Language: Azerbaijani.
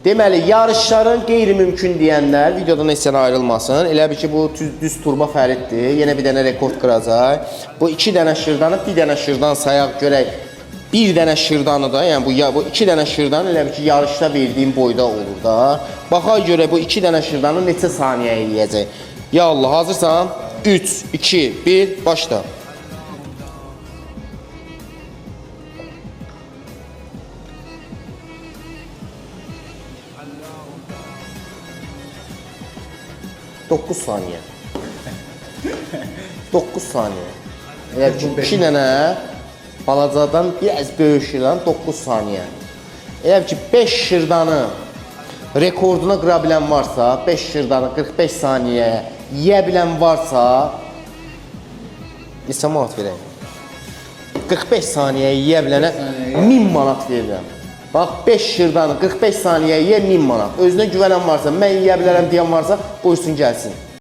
Deməli, yarışların qeyri-mümkün deyənlər videodan heç yana ayrılmasın. Elə bir ki, bu düz turba Fəriddir. Yenə bir dənə rekord qıracaq. Bu 2 dənə şırdanı, bir dənə şırdan sayaq görək. Bir dənə şırdanı da, yəni bu 2 dənə şırdan elə bir ki, yarışda verdiyim boyda olur da. Baxaq görək bu 2 dənə şırdanı neçə saniyə eləyəcək. Ya Allah, hazırsan? 3, 2, 1, başla. Dokuz saniye. 9 saniye. Eğer ki 2 dənə balacadan biraz böyük şırdan 9 saniye. Eğer ki 5 şırdanı rekorduna qıra bilən varsa, 5 şırdanı 45 saniye yeyə bilən varsa, neçə manat verəyim? 45 saniye yeyə bilənə 1000 manat verirəm. Bax 5 şırdanı 45 saniyə yeyə 1000 manat. Özünə güvənən varsa, mən yeyə bilərəm deyən varsa, qoysun gəlsin.